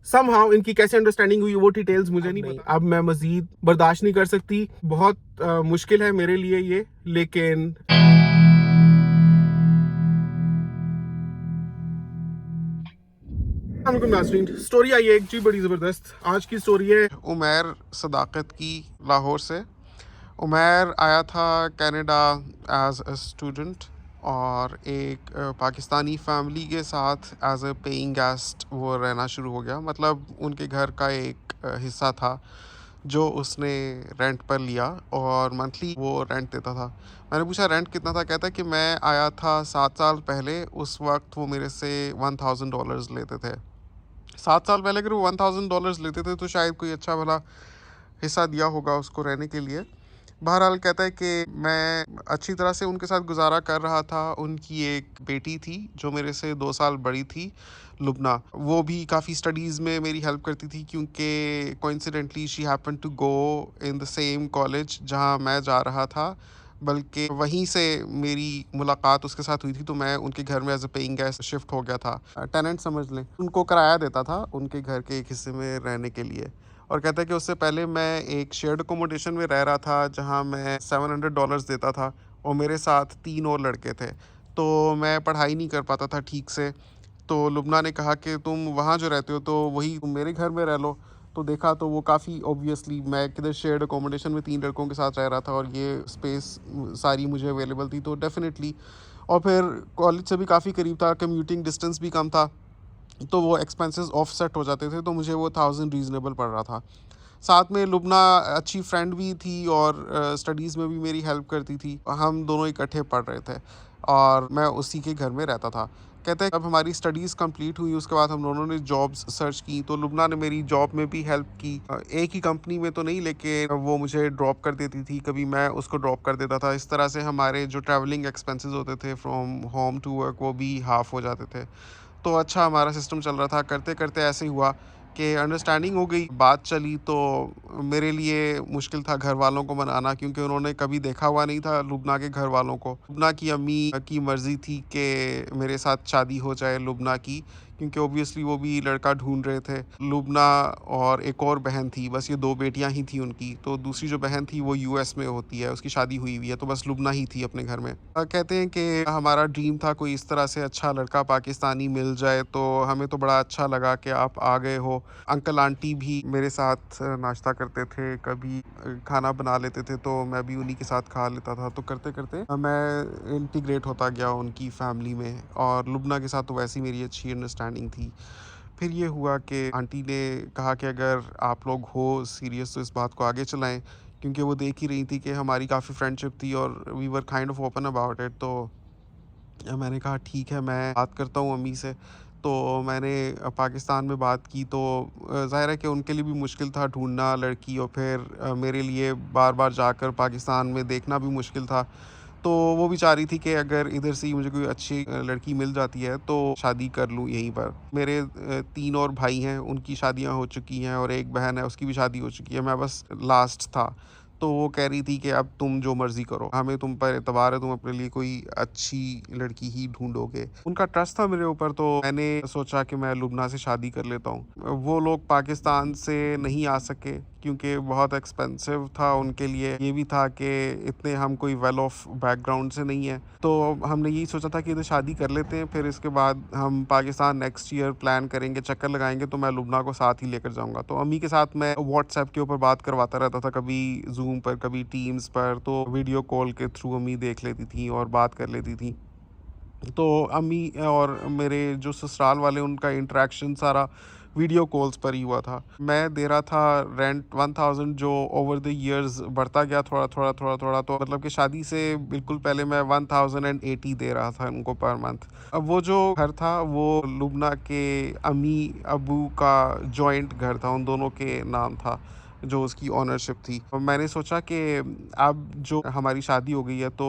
Somehow इनकी कैसे understanding हुई वो डिटेल्स मुझे नहीं पता। अब मैं मजीद बर्दाश्त नहीं कर सकती, बहुत मुश्किल है मेरे लिए ये। लेकिन नाज़रीन, स्टोरी आई है एक जी बड़ी ज़बरदस्त। आज की स्टोरी है उमैर सदाकत की, लाहौर से। उमैर आया था कनाडा एज अ स्टूडेंट और एक पाकिस्तानी फैमिली के साथ एज अ पेइंग गेस्ट वो रहना शुरू हो गया। मतलब उनके घर का एक हिस्सा था जो उसने रेंट पर लिया और मंथली वो रेंट देता था। मैंने पूछा रेंट कितना था? कहता है कि मैं आया था 7 साल पहले, उस वक्त वो मेरे से $1000 लेते थे। 7 साल पहले अगर वो $1000 लेते थे तो शायद कोई अच्छा भला हिस्सा दिया होगा उसको रहने के लिए। बहरहाल कहता है कि मैं अच्छी तरह से उनके साथ गुजारा कर रहा था। उनकी एक बेटी थी जो मेरे से 2 साल बड़ी थी, लुबना। वो भी काफ़ी स्टडीज़ में मेरी हेल्प करती थी क्योंकि coincidentally she happen to go in the same college जहाँ मैं जा रहा था, बल्कि वहीं से मेरी मुलाकात उसके साथ हुई थी। तो मैं उनके घर में as a paying guest shift हो गया था, टेनेंट समझ लें। उनको किराया देता था उनके घर के एक हिस्से में रहने के लिए। और कहता है कि उससे पहले मैं एक शेयर्ड अकोमोडेशन में रह रहा था जहाँ मैं $700 देता था और मेरे साथ 3 और लड़के थे। तो मैं पढ़ाई नहीं कर पाता था ठीक से। तो लुबना ने कहा कि तुम वहाँ जो रहते हो तो वही तुम मेरे घर में रह लो। तो देखा तो वो काफ़ी ऑब्वियसली मैं किधर शेयर्ड अकोमोडेशन में 3 लड़कों के साथ रह रहा था और ये स्पेस सारी मुझे अवेलेबल थी, तो डेफिनेटली। और फिर कॉलेज से भी काफ़ी करीब था, कम्यूटिंग डिस्टेंस भी कम था, तो वो एक्सपेंसेस ऑफसेट हो जाते थे, तो मुझे वो 1000 रीज़नेबल पड़ रहा था। साथ में लुबना अच्छी फ्रेंड भी थी और स्टडीज़ में भी मेरी हेल्प करती थी। हम दोनों इकट्ठे पढ़ रहे थे और मैं उसी के घर में रहता था। कहते हैं जब हमारी स्टडीज़ कंप्लीट हुई उसके बाद हम दोनों ने जॉब्स सर्च की, तो लुबना ने मेरी जॉब में भी हेल्प की। एक ही कंपनी में तो नहीं, लेकिन वो मुझे ड्रॉप कर देती थी, कभी मैं उसको ड्रॉप कर देता था। इस तरह से हमारे जो ट्रैवलिंग एक्सपेंसेस होते थे फ्रॉम होम टू वर्क वो भी हाफ़ हो जाते थे। तो अच्छा हमारा सिस्टम चल रहा था। करते करते ऐसे ही हुआ कि अंडरस्टैंडिंग हो गई, बात चली। तो मेरे लिए मुश्किल था घर वालों को मनाना क्योंकि उन्होंने कभी देखा हुआ नहीं था लुबना के घर वालों को। लुबना की अम्मी की मर्ज़ी थी कि मेरे साथ शादी हो जाए लुबना की, क्योंकि ऑब्वियसली वो भी लड़का ढूंढ रहे थे। लुबना और एक और बहन थी, बस ये 2 बेटियां ही थी उनकी। तो दूसरी जो बहन थी वो यूएस में होती है, उसकी शादी हुई हुई है, तो बस लुबना ही थी अपने घर में। कहते हैं कि हमारा ड्रीम था कोई इस तरह से अच्छा लड़का पाकिस्तानी मिल जाए, तो हमें तो बड़ा अच्छा लगा कि आप आ गए हो। अंकल आंटी भी मेरे साथ नाश्ता करते थे, कभी खाना बना लेते थे तो मैं भी उन्हीं के साथ खा लेता था। तो करते करते मैं इंटीग्रेट होता गया उनकी फैमिली में और लुबना के साथ तो वैसे ही मेरी अच्छी अंडरस्टैंडिंग थी। फिर ये हुआ कि आंटी ने कहा कि अगर आप लोग हो सीरियस तो इस बात को आगे चलाएं, क्योंकि वो देख ही रही थी कि हमारी काफ़ी फ्रेंडशिप थी और we were kind of open about it. तो मैंने कहा ठीक है, मैं बात करता हूँ अम्मी से। तो मैंने पाकिस्तान में बात की, तो ज़ाहिर है कि उनके लिए भी मुश्किल था ढूँढना लड़की, और फिर मेरे लिए बार-बार जाकर पाकिस्तान में देखना भी मुश्किल था। तो वो भी चाह रही थी कि अगर इधर से ही मुझे कोई अच्छी लड़की मिल जाती है तो शादी कर लूँ यहीं पर। मेरे 3 और भाई हैं, उनकी शादियाँ हो चुकी हैं और एक बहन है, उसकी भी शादी हो चुकी है। मैं बस लास्ट था। तो वो कह रही थी कि अब तुम जो मर्ज़ी करो, हमें तुम पर एतबार है, तुम अपने लिए कोई अच्छी लड़की ही ढूँढोगे। उनका ट्रस्ट था मेरे ऊपर, तो मैंने सोचा कि मैं लुबना से शादी कर लेता हूँ। वो लोग पाकिस्तान से नहीं आ सके क्योंकि बहुत एक्सपेंसिव था उनके लिए। ये भी था कि इतने हम कोई वेल ऑफ बैकग्राउंड से नहीं है। तो हमने यही सोचा था कि इधर शादी कर लेते हैं, फिर इसके बाद हम पाकिस्तान नेक्स्ट ईयर प्लान करेंगे, चक्कर लगाएँगे, तो मैं लुबना को साथ ही लेकर जाऊँगा। तो अम्मी के साथ मैं व्हाट्सएप के ऊपर बात करवाता रहता था, कभी ज़ूम पर, कभी टीम्स पर, तो वीडियो कॉल के थ्रू अम्मी देख लेती थी और बात कर लेती थी। तो अम्मी और मेरे जो ससुराल वाले उनका इंटरेक्शन सारा वीडियो कॉल्स पर ही हुआ था। मैं दे रहा था रेंट 1000, जो ओवर द इयर्स बढ़ता गया थोड़ा थोड़ा थोड़ा थोड़ा। तो मतलब कि शादी से बिल्कुल पहले मैं 1080 दे रहा था उनको पर मंथ। अब वो जो घर था वो लुबना के अम्मी अबू का जॉइंट घर था, उन दोनों के नाम था जो उसकी ओनरशिप थी। और मैंने सोचा कि अब जो हमारी शादी हो गई है तो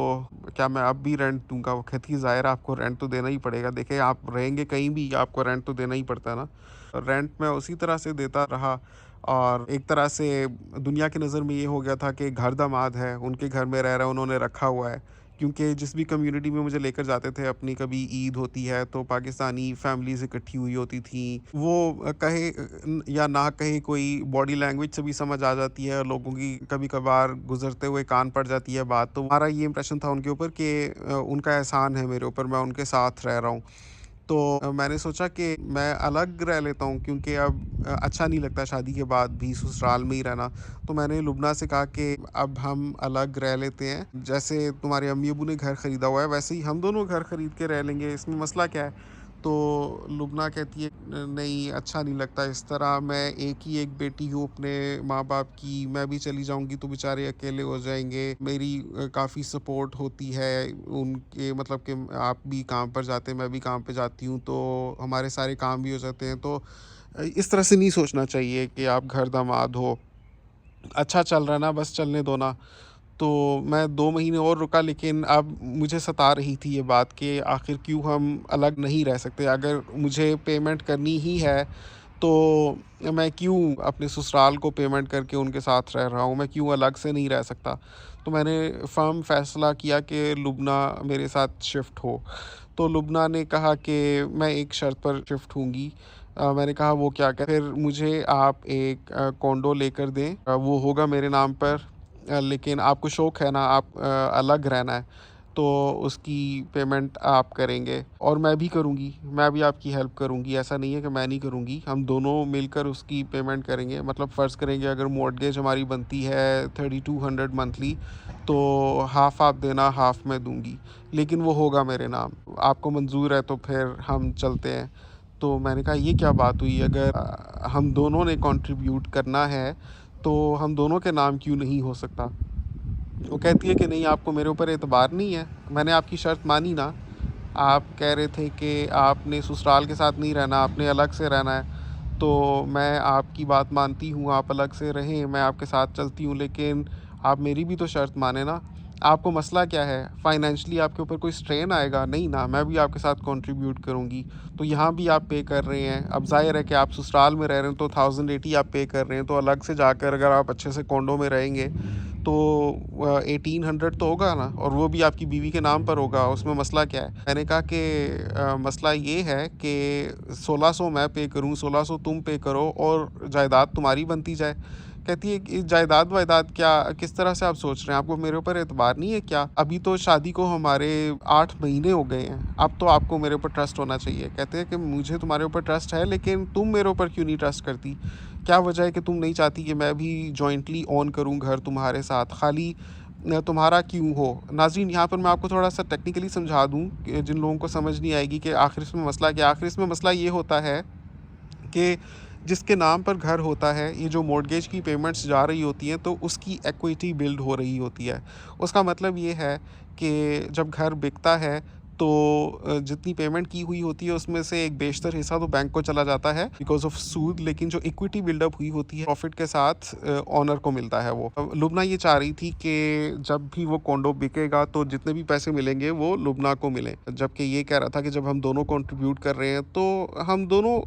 क्या मैं अब भी रेंट दूंगा? वो कहती है ज़ाहिर है आपको रेंट तो देना ही पड़ेगा, देखिए आप रहेंगे कहीं भी आपको रेंट तो देना ही पड़ता है ना। रेंट मैं उसी तरह से देता रहा और एक तरह से दुनिया की नज़र में ये हो गया था कि घर दामाद है, उनके घर में रह रहा है, उन्होंने रखा हुआ है, क्योंकि जिस भी कम्युनिटी में मुझे लेकर जाते थे अपनी, कभी ईद होती है तो पाकिस्तानी फैमिलीज़ इकट्ठी हुई होती थी। वो कहे या ना कहे, कोई बॉडी लैंग्वेज से भी समझ आ जाती है, लोगों की कभी-कभार गुज़रते हुए कान पड़ जाती है बात। तो हमारा ये इंप्रेशन था उनके ऊपर कि उनका एहसान है मेरे ऊपर, मैं उनके साथ रह रहा हूँ। तो मैंने सोचा कि मैं अलग रह लेता हूँ, क्योंकि अब अच्छा नहीं लगता शादी के बाद भी ससुराल में ही रहना। तो मैंने लुबना से कहा कि अब हम अलग रह लेते हैं, जैसे तुम्हारे अम्मी अबू ने घर ख़रीदा हुआ है वैसे ही हम दोनों घर ख़रीद के रह लेंगे, इसमें मसला क्या है। तो लुबना कहती है नहीं, अच्छा नहीं लगता इस तरह, मैं एक ही एक बेटी हूँ अपने माँ बाप की, मैं भी चली जाऊँगी तो बेचारे अकेले हो जाएंगे। मेरी काफ़ी सपोर्ट होती है उनके, मतलब कि आप भी काम पर जाते हैं, मैं भी काम पे जाती हूँ, तो हमारे सारे काम भी हो जाते हैं। तो इस तरह से नहीं सोचना चाहिए कि आप घर दामाद हो, अच्छा चल रहा है ना, बस चलने दो ना। तो मैं 2 महीने और रुका, लेकिन अब मुझे सता रही थी ये बात कि आखिर क्यों हम अलग नहीं रह सकते। अगर मुझे पेमेंट करनी ही है तो मैं क्यों अपने ससुराल को पेमेंट करके उनके साथ रह रहा हूँ, मैं क्यों अलग से नहीं रह सकता। तो मैंने फ़र्म फ़ैसला किया कि लुबना मेरे साथ शिफ्ट हो। तो लुबना ने कहा कि मैं एक शर्त पर शिफ्ट होंगी। मैंने कहा वो क्या? फिर मुझे आप एक कॉन्डो लेकर दें, वो होगा मेरे नाम पर, लेकिन आपको शौक़ है ना, आप अलग रहना है, तो उसकी पेमेंट आप करेंगे और मैं भी करूँगी, मैं भी आपकी हेल्प करूँगी। ऐसा नहीं है कि मैं नहीं करूँगी, हम दोनों मिलकर उसकी पेमेंट करेंगे। मतलब फ़र्ज़ करेंगे अगर मॉर्टगेज हमारी बनती है 3200 मंथली, तो हाफ़ आप देना, हाफ़ मैं दूँगी, लेकिन वो होगा मेरे नाम। आपको मंज़ूर है तो फिर हम चलते हैं। तो मैंने कहा ये क्या बात हुई, अगर हम दोनों ने कंट्रीब्यूट करना है तो हम दोनों के नाम क्यों नहीं हो सकता? वो कहती है कि नहीं, आपको मेरे ऊपर एतबार नहीं है। मैंने आपकी शर्त मानी ना, आप कह रहे थे कि आपने ससुराल के साथ नहीं रहना, आपने अलग से रहना है, तो मैं आपकी बात मानती हूँ, आप अलग से रहें, मैं आपके साथ चलती हूँ, लेकिन आप मेरी भी तो शर्त माने ना। आपको मसला क्या है? फाइनेंशियली आपके ऊपर कोई स्ट्रेन आएगा? नहीं ना, मैं भी आपके साथ कंट्रीब्यूट करूँगी। तो यहाँ भी आप पे कर रहे हैं। अब ज़ाहिर है कि आप ससुराल में रह रहे हैं तो 1080 आप पे कर रहे हैं, तो अलग से जाकर अगर आप अच्छे से कॉन्डो में रहेंगे तो 1800 तो होगा ना, और वो भी आपकी बीवी के नाम पर होगा, उसमें मसला क्या है? मैंने कहा कि मसला ये है कि 1600 मैं पे करूँ, 1600 तुम पे करो और जायदाद तुम्हारी बनती जाए। कहती है कि जायदाद वायदाद क्या, किस तरह से आप सोच रहे हैं? आपको मेरे ऊपर एतबार नहीं है क्या? अभी तो शादी को हमारे 8 महीने हो गए हैं, अब तो आपको मेरे ऊपर ट्रस्ट होना चाहिए। कहते हैं कि मुझे तुम्हारे ऊपर ट्रस्ट है, लेकिन तुम मेरे ऊपर क्यों नहीं ट्रस्ट करती? क्या वजह है कि तुम नहीं चाहती कि मैं भी जॉइंटली ओन करूँ घर तुम्हारे साथ, खाली तुम्हारा क्यों हो? नाज़रीन, यहाँ पर मैं आपको थोड़ा-सा टेक्निकली समझा दूँ कि जिन लोगों को समझ नहीं आएगी कि आखिर इसमें मसला क्या है। आखिर इसमें मसला ये होता है कि जिसके नाम पर घर होता है, ये जो मॉर्टगेज की पेमेंट्स जा रही होती हैं, तो उसकी इक्विटी बिल्ड हो रही होती है। उसका मतलब ये है कि जब घर बिकता है तो जितनी पेमेंट की हुई होती है उसमें से एक बेशतर हिस्सा तो बैंक को चला जाता है बिकॉज़ ऑफ सूद, लेकिन जो इक्विटी बिल्डअप हुई होती है प्रॉफिट के साथ ओनर को मिलता है वो। लुबना ये चाह रही थी कि जब भी वो कॉन्डो बिकेगा तो जितने भी पैसे मिलेंगे वो लुबना को मिले, जबकि ये कह रहा था कि जब हम दोनों कंट्रीब्यूट कर रहे हैं तो हम दोनों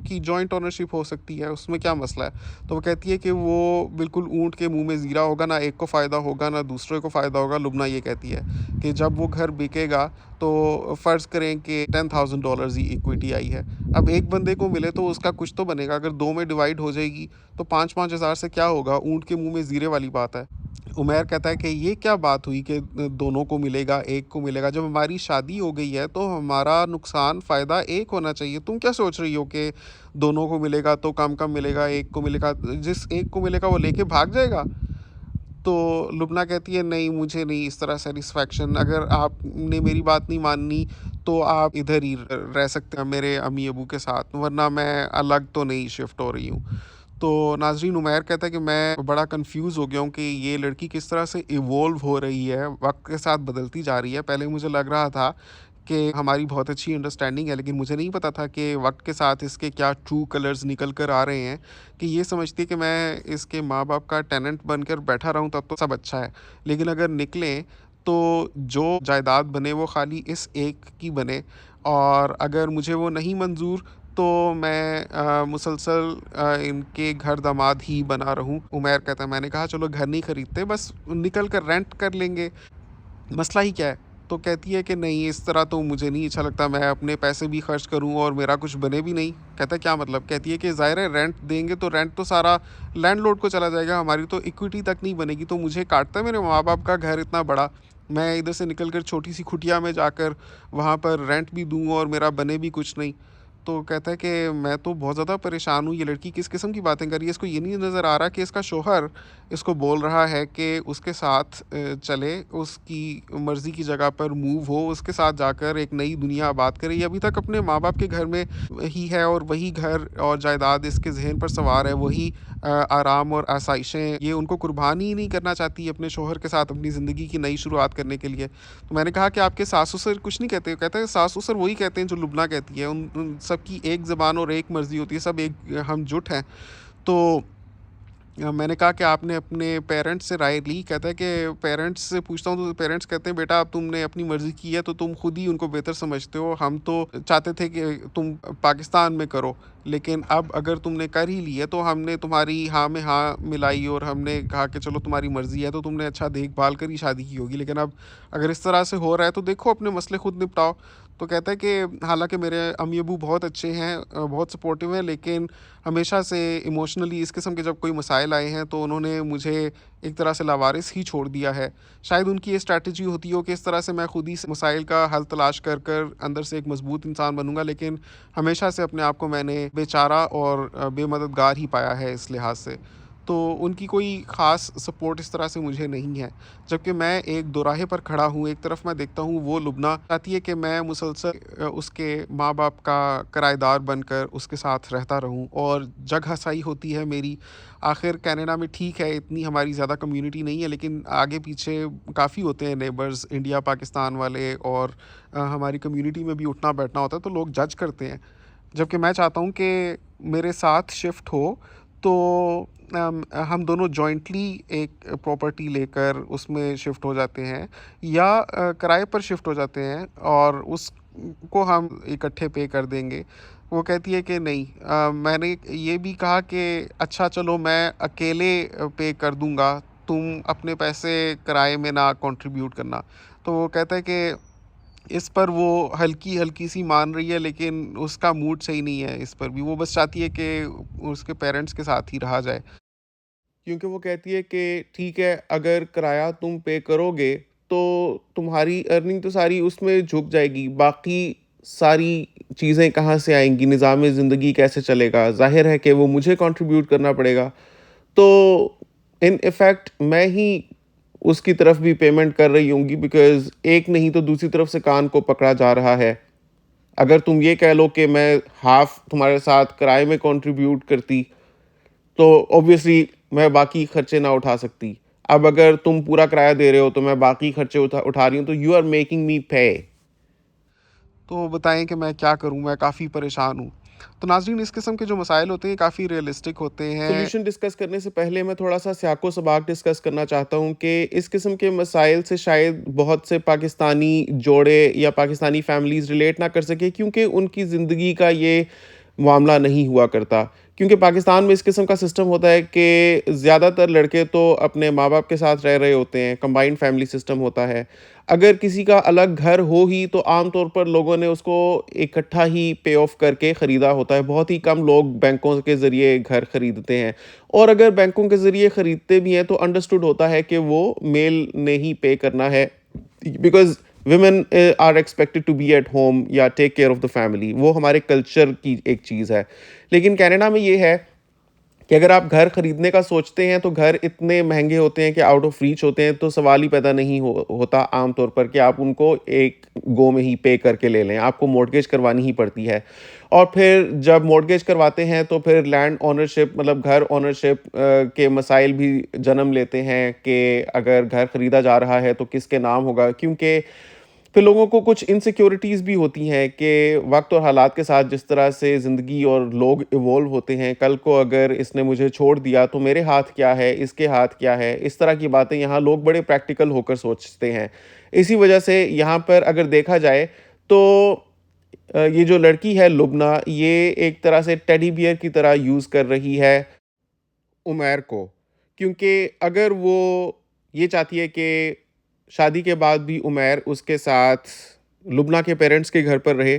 की जॉइंट ओनरशिप हो सकती है, उसमें क्या मसला है। तो वो कहती है कि वो बिल्कुल ऊँट के मुँह में ज़ीरा होगा, ना एक को फ़ायदा होगा ना दूसरे को फ़ायदा होगा। लुबना ये कहती है कि जब वो घर बिकेगा तो फ़र्ज़ करें कि $10,000 ही इक्विटी आई है। अब एक बंदे को मिले तो उसका कुछ तो बनेगा, अगर 2 में डिवाइड हो जाएगी तो 5-5 हज़ार से क्या होगा, ऊँट के मुँह में ज़ीरे वाली बात है। उमैर कहता है कि ये क्या बात हुई कि दोनों को मिलेगा, एक को मिलेगा? जब हमारी शादी हो गई है तो हमारा नुकसान फ़ायदा एक होना चाहिए। तुम क्या सोच रही हो कि दोनों को मिलेगा तो कम-कम मिलेगा, एक को मिलेगा, जिस एक को मिलेगा वो लेके भाग जाएगा? तो लुबना कहती है नहीं, मुझे नहीं इस तरह सैटिस्फैक्शन, अगर आपने मेरी बात नहीं माननी तो आप इधर ही रह सकते हैं मेरे अम्मी अबू के साथ, वरना मैं अलग तो नहीं शिफ्ट हो रही हूँ। तो नाज़रीन, उमैर कहता है कि मैं बड़ा कंफ्यूज हो गया हूँ कि ये लड़की किस तरह से इवॉल्व हो रही है, वक्त के साथ बदलती जा रही है। पहले मुझे लग रहा था कि हमारी बहुत अच्छी अंडरस्टैंडिंग है, लेकिन मुझे नहीं पता था कि वक्त के साथ इसके क्या ट्रू कलर्स निकल कर आ रहे हैं, कि ये समझती है कि मैं इसके माँ बाप का टेनेंट बनकर बैठा रहूँ तब तो सब अच्छा है, लेकिन अगर निकलें तो जो जायदाद बने वो खाली इस एक की बने, और अगर मुझे वो नहीं मंजूर तो मैं मुसलसल इनके घर दामाद ही बना रहूं। उमैर कहता है, मैंने कहा चलो घर नहीं खरीदते, बस निकल कर रेंट कर लेंगे। मसला ही क्या है? तो कहती है कि नहीं, इस तरह तो मुझे नहीं अच्छा लगता, मैं अपने पैसे भी खर्च करूँ और मेरा कुछ बने भी नहीं। कहता है क्या मतलब? कहती है कि ज़ाहिर है रेंट देंगे तो रेंट तो सारा लैंडलॉर्ड को चला जाएगा, हमारी तो इक्विटी तक नहीं बनेगी, तो मुझे काटता है मेरे माँ-बाप का घर इतना बड़ा, मैं इधर से निकल कर छोटी-सी कुटिया में जाकर वहाँ पर रेंट भी दूँ और मेरा बने भी कुछ नहीं। तो कहता है कि मैं तो बहुत ज़्यादा परेशान हूँ, ये लड़की किस किस्म की बातें कर रही है, इसको ये नहीं नज़र आ रहा कि इसका शौहर इसको बोल रहा है कि उसके साथ चले, उसकी मर्ज़ी की जगह पर मूव हो, उसके साथ जाकर एक नई दुनिया आबाद करे। ये अभी तक अपने माँ-बाप के घर में ही है और वही घर और जायदाद इसके ज़हन पर सवार है, वही आराम और आसाइशें ये उनको कुर्बान ही नहीं करना चाहती अपने शौहर के साथ अपनी ज़िंदगी की नई शुरुआत करने के लिए। तो मैंने कहा कि आपके सास-ससुर कुछ नहीं कहते? कहता है सास-ससुर वही कहते हैं जो लुब्ना कहती है, उन उन सबकी एक ज़बान और एक मर्ज़ी होती है, सब एक हम जुट हैं। तो मैंने कहा कि आपने अपने पेरेंट्स से राय ली? कहता है कि पेरेंट्स से पूछता हूँ तो पेरेंट्स कहते हैं बेटा अब तुमने अपनी मर्ज़ी की है तो तुम खुद ही उनको बेहतर समझते हो, हम तो चाहते थे कि तुम पाकिस्तान में करो, लेकिन अब अगर तुमने कर ही ली है तो हमने तुम्हारी हाँ में हाँ मिलाई और हमने कहा कि चलो तुम्हारी मर्ज़ी है, तो तुमने अच्छा देखभाल कर ही शादी की होगी, लेकिन अब अगर इस तरह से हो रहा है तो देखो अपने मसले खुद निपटाओ। तो कहता है कि हालाँकि मेरे अम्मी-अब्बू बहुत अच्छे हैं, बहुत सपोर्टिव हैं, लेकिन हमेशा से इमोशनली इस किस्म के जब कोई मसाइल आए हैं तो उन्होंने मुझे एक तरह से लावारिस ही छोड़ दिया है। शायद उनकी ये स्ट्रैटेजी होती हो कि इस तरह से मैं खुद ही से मसाइल का हल तलाश कर कर अंदर से एक मजबूत इंसान बनूँगा, लेकिन हमेशा से अपने आप को मैंने बेचारा और बेमददगार ही पाया है इस लिहाज से। तो उनकी कोई ख़ास सपोर्ट इस तरह से मुझे नहीं है। जबकि मैं एक दोराहे पर खड़ा हूँ, एक तरफ मैं देखता हूँ वो लुबना चाहती है कि मैं मुसलसल उसके माँ-बाप का किराएदार बनकर उसके साथ रहता रहूँ और जगहसाई होती है मेरी। आखिर कनाडा में ठीक है, इतनी हमारी ज़्यादा कम्युनिटी नहीं है, लेकिन आगे-पीछे काफ़ी होते हैं नेबर्स इंडिया, पाकिस्तान वाले और हमारी कम्युनिटी में भी उठना-बैठना होता है, तो लोग जज करते हैं। जबकि मैं चाहता हूँ कि मेरे साथ शिफ्ट हो, तो हम दोनों जॉइंटली एक प्रॉपर्टी लेकर उसमें शिफ्ट हो जाते हैं या किराए पर शिफ्ट हो जाते हैं और उसको हम इकट्ठे पे कर देंगे। वो कहती है कि नहीं, मैंने ये भी कहा कि अच्छा चलो मैं अकेले पे कर दूँगा, तुम अपने पैसे किराए में ना कंट्रीब्यूट करना। तो वो कहता है कि इस पर वो हल्की-हल्की सी मान रही है, लेकिन उसका मूड सही नहीं है इस पर भी। वो बस चाहती है कि उसके पेरेंट्स के साथ ही रहा जाए। क्योंकि वो कहती है कि ठीक है, अगर किराया तुम पे करोगे, तो तुम्हारी अर्निंग तो सारी उसमें झुक जाएगी, बाकी सारी चीज़ें कहाँ से आएँगी, निज़ाम ज़िंदगी कैसे चलेगा? ज़ाहिर है कि वो मुझे कंट्रीब्यूट करना पड़ेगा। तो इन इफ़ेक्ट मैं ही उसकी तरफ भी पेमेंट कर रही होंगी, बिकॉज़ एक नहीं तो दूसरी तरफ से कान को पकड़ा जा रहा है। अगर तुम ये कह लो कि मैं हाफ़ तुम्हारे साथ किराए में कंट्रीब्यूट करती, तो ऑब्वियसली मैं बाकी खर्चे ना उठा सकती। अब अगर तुम पूरा किराया दे रहे हो, तो मैं बाकी खर्चे उठा उठा रही हूँ, तो यू आर मेकिंग मी पे। तो बताएँ कि मैं क्या करूँ? मैं काफ़ी परेशान हूँ। तो नाज़रीन, इस किस्म के जो मसाइल होते हैं काफ़ी रियलिस्टिक होते हैं। सॉल्यूशन डिस्कस करने से पहले मैं थोड़ा-सा सियाको-सबाक डिस्कस करना चाहता हूँ कि इस किस्म के मसाइल से शायद बहुत से पाकिस्तानी जोड़े या पाकिस्तानी फैमिलीज़ रिलेट ना कर सकें, क्योंकि उनकी ज़िंदगी का ये मामला नहीं हुआ करता। क्योंकि पाकिस्तान में इस किस्म का सिस्टम होता है कि ज़्यादातर लड़के तो अपने माँ-बाप के साथ रह रहे होते हैं, कंबाइंड फैमिली सिस्टम होता है। अगर किसी का अलग घर हो ही तो आम तौर पर लोगों ने उसको इकट्ठा ही पे ऑफ करके ख़रीदा होता है। बहुत ही कम लोग बैंकों के ज़रिए घर खरीदते हैं, और अगर बैंकों के ज़रिए खरीदते भी हैं तो अंडरस्टूड होता है कि वो मेल ने ही पे करना है, because women are expected to be at home या take care of the family, वो हमारे कल्चर की एक चीज़ है। लेकिन कनाडा में ये है कि अगर आप घर खरीदने का सोचते हैं तो घर इतने महँगे होते हैं कि आउट ऑफ रीच होते हैं, तो सवाल ही पैदा नहीं होता आम तौर पर कि आप उनको एक गो में ही पे करके ले लें। आपको मॉर्टगेज करवानी ही पड़ती है, और फिर जब मॉर्टगेज करवाते हैं तो फिर लैंड ओनरशिप मतलब घर ओनरशिप के मसाइल भी जन्म लेते हैं कि अगर घर खरीदा जा रहा है तो किसके नाम होगा? क्योंकि फिर लोगों को कुछ इनसिक्योरिटीज़ भी होती हैं कि वक़्त और हालात के साथ जिस तरह से ज़िंदगी और लोग इवॉल्व होते हैं, कल को अगर इसने मुझे छोड़ दिया तो मेरे हाथ क्या है, इसके हाथ क्या है? इस तरह की बातें यहाँ लोग बड़े प्रैक्टिकल होकर सोचते हैं। इसी वजह से यहाँ पर अगर देखा जाए तो ये जो लड़की है लुब्ना, ये एक तरह से टेडी बियर की तरह यूज़ कर रही है उमैर को। क्योंकि अगर वो ये चाहती है कि शादी के बाद भी उमैर उसके साथ लुब्ना के पेरेंट्स के घर पर रहे,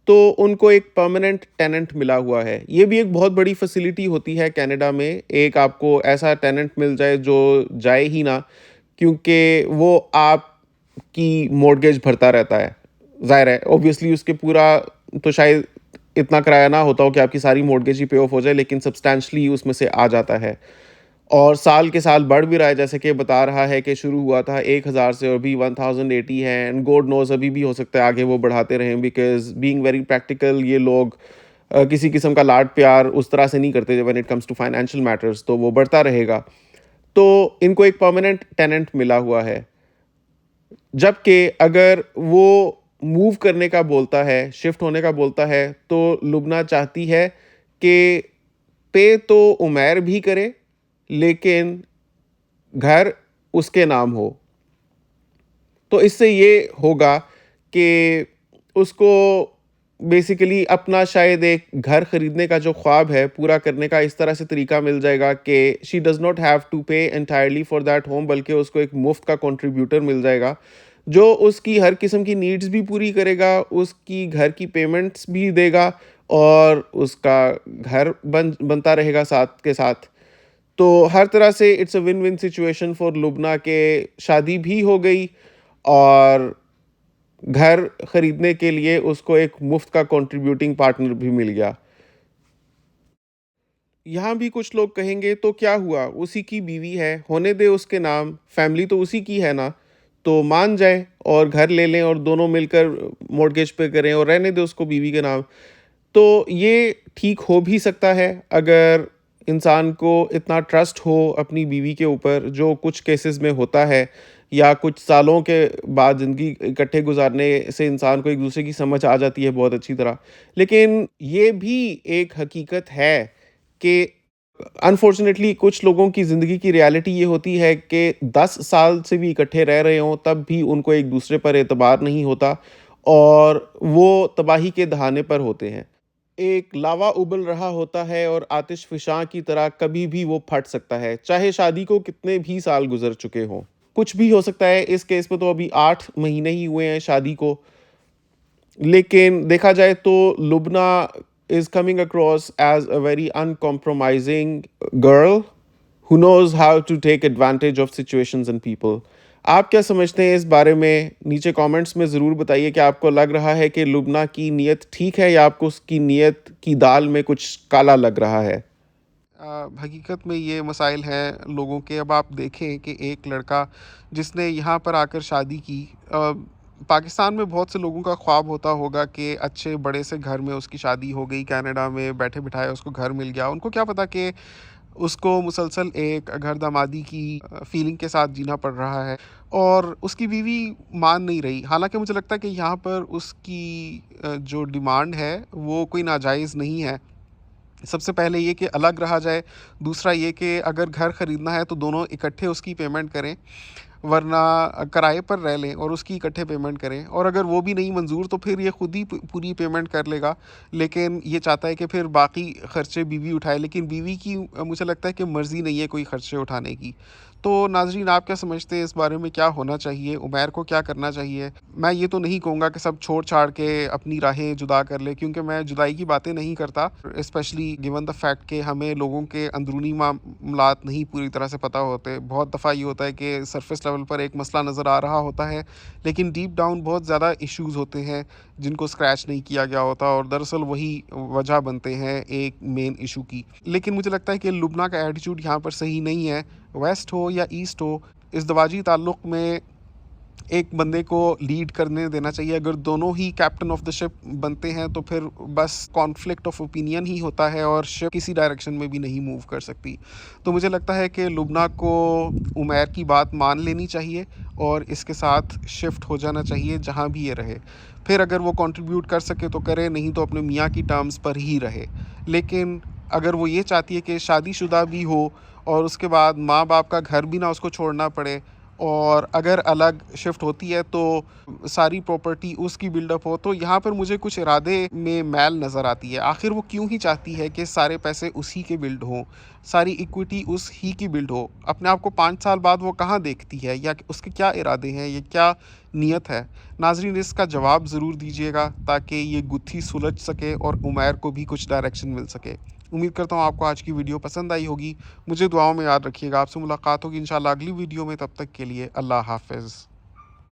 तो उनको एक परमानेंट टेनेंट मिला हुआ है। ये भी एक बहुत बड़ी फैसिलिटी होती है कनाडा में, एक आपको ऐसा टेनेंट मिल जाए जो जाए ही ना, क्योंकि वो आपकी मॉर्गेज भरता रहता है। ज़ाहिर है ऑब्वियसली उसके पूरा तो शायद इतना किराया ना होता हो कि आपकी सारी मॉर्गेज ही पे ऑफ हो जाए, लेकिन सब्सटैंशियली उसमें से आ जाता है। और साल के साल बढ़ भी रहा है, जैसे कि बता रहा है कि शुरू हुआ था 1000 से और अभी 1080 है, एंड गॉड नोज़ अभी भी हो सकता है आगे वो बढ़ाते रहें, बिकॉज़ बीइंग वेरी प्रैक्टिकल ये लोग किसी किस्म का लाड प्यार उस तरह से नहीं करते when it comes to financial matters, तो वो बढ़ता रहेगा। तो इनको एक परमानेंट टेनेंट मिला हुआ है। जबकि अगर वो मूव करने का बोलता है, शिफ्ट होने का बोलता है, तो लुब्ना चाहती है कि पे तो उमैर भी करे, लेकिन घर उसके नाम हो। तो इससे ये होगा कि उसको बेसिकली अपना शायद एक घर खरीदने का जो ख्वाब है पूरा करने का इस तरह से तरीका मिल जाएगा कि she does not have to pay entirely for that home, बल्कि उसको एक मुफ्त का कंट्रीब्यूटर मिल जाएगा जो उसकी हर किस्म की नीड्स भी पूरी करेगा, उसकी घर की पेमेंट्स भी देगा और उसका घर बनता रहेगा साथ के साथ। तो हर तरह से it's a win win situation for Lubna के शादी भी हो गई और घर खरीदने के लिए उसको एक मुफ्त का कंट्रीब्यूटिंग पार्टनर भी मिल गया। यहाँ भी कुछ लोग कहेंगे तो क्या हुआ, उसी की बीवी है, होने दे उसके नाम, फैमिली तो उसी की है ना, तो मान जाए और घर ले लें और दोनों मिलकर मॉर्गेज पे करें और रहने दे उसको बीवी के नाम। तो ये ठीक हो भी सकता है अगर इंसान को इतना ट्रस्ट हो अपनी बीवी के ऊपर, जो कुछ केसेस में होता है, या कुछ सालों के बाद ज़िंदगी इकट्ठे गुजारने से इंसान को एक दूसरे की समझ आ जाती है बहुत अच्छी तरह। लेकिन ये भी एक हकीकत है कि अनफॉर्चुनेटली कुछ लोगों की ज़िंदगी की रियलिटी ये होती है कि 10 साल से भी इकट्ठे रह रहे हों तब भी उनको एक दूसरे पर एतबार नहीं होता और वो तबाही के दहाने पर होते हैं। एक लावा उबल रहा होता है और आतिश फ़िशां की तरह कभी भी वो फट सकता है, चाहे शादी को कितने भी साल गुज़र चुके हों। कुछ भी हो सकता है, इस केस में तो अभी 8 महीने ही हुए हैं शादी को। लेकिन देखा जाए तो Lubna is coming across as a very uncompromising girl who knows how to take advantage of situations and people. आप क्या समझते हैं इस बारे में? नीचे कमेंट्स में ज़रूर बताइए कि आपको लग रहा है कि लुब्ना की नीयत ठीक है या आपको उसकी नीयत की दाल में कुछ काला लग रहा है? हकीकत में ये मसाइल हैं लोगों के। अब आप देखें कि एक लड़का जिसने यहाँ पर आकर शादी की, पाकिस्तान में बहुत से लोगों का ख्वाब होता होगा कि अच्छे बड़े से घर में उसकी शादी हो गई, कनाडा में बैठे बिठाए उसको घर मिल गया। उनको क्या पता कि उसको मुसलसल एक घर दामादी की फीलिंग के साथ जीना पड़ रहा है और उसकी बीवी मान नहीं रही। हालांकि मुझे लगता है कि यहाँ पर उसकी जो डिमांड है वो कोई नाजायज़ नहीं है। सबसे पहले ये कि अलग रहा जाए, दूसरा ये कि अगर घर ख़रीदना है तो दोनों इकट्ठे उसकी पेमेंट करें, वरना किराए पर रह लें और उसकी इकट्ठे पेमेंट करें। और अगर वो भी नहीं मंज़ूर तो फिर ये खुद ही पूरी पेमेंट कर लेगा, लेकिन ये चाहता है कि फिर बाकी ख़र्चे बीवी उठाए, लेकिन बीवी की मुझे लगता है कि मर्ज़ी नहीं है कोई ख़र्चे उठाने की। तो नाज़रीन, आप क्या समझते हैं इस बारे में क्या होना चाहिए? उमैर को क्या करना चाहिए? मैं ये तो नहीं कहूँगा कि सब छोड़-छाड़ के अपनी राहें जुदा कर ले, क्योंकि मैं जुदाई की बातें नहीं करता, स्पेशली गिवन द फैक्ट कि हमें लोगों के अंदरूनी मामलात नहीं पूरी तरह से पता होते। बहुत दफ़ा ये होता है कि सरफेस लेवल पर एक मसला नज़र आ रहा होता है, लेकिन डीप डाउन बहुत ज़्यादा इश्यूज़ होते हैं जिनको स्क्रैच नहीं किया गया होता और दरअसल वही वजह बनते हैं एक मेन इशू की। लेकिन मुझे लगता है कि लुब्ना का एटीट्यूड यहाँ पर सही नहीं है। वेस्ट हो या ईस्ट हो, इज़दवाजी ताल्लुक़ में एक बंदे को लीड करने देना चाहिए। अगर दोनों ही कैप्टन ऑफ द शिप बनते हैं तो फिर बस कॉन्फ्लिक्ट ऑफ ओपिनियन ही होता है और शिप किसी डायरेक्शन में भी नहीं मूव कर सकती। तो मुझे लगता है कि लुब्ना को उमैर की बात मान लेनी चाहिए और इसके साथ शिफ्ट हो जाना चाहिए जहाँ भी ये रहे। फिर अगर वो कंट्रीब्यूट कर सके तो करे, नहीं तो अपने मियाँ की टर्म्स पर ही रहे। लेकिन अगर वो ये चाहती है कि शादीशुदा भी हो और उसके बाद माँ बाप का घर भी ना उसको छोड़ना पड़े और अगर अलग शिफ्ट होती है तो सारी प्रॉपर्टी उसकी बिल्डअप हो, तो यहाँ पर मुझे कुछ इरादे में मैल नज़र आती है। आखिर वो क्यों ही चाहती है कि सारे पैसे उसी के बिल्ड हों, सारी इक्विटी उस ही की बिल्ड हो? अपने आप को 5 साल बाद वो कहाँ देखती है, या उसके क्या इरादे हैं, ये क्या नीयत है? नाज़रीन, इसका जवाब ज़रूर दीजिएगा ताकि ये गुत्थी सुलझ सके और उमैर को भी कुछ डायरेक्शन मिल सके। उम्मीद करता हूँ आपको आज की वीडियो पसंद आई होगी। मुझे दुआओं में याद रखिएगा। आपसे मुलाकात होगी इंशाल्लाह अगली वीडियो में। तब तक के लिए अल्लाह हाफ़िज़।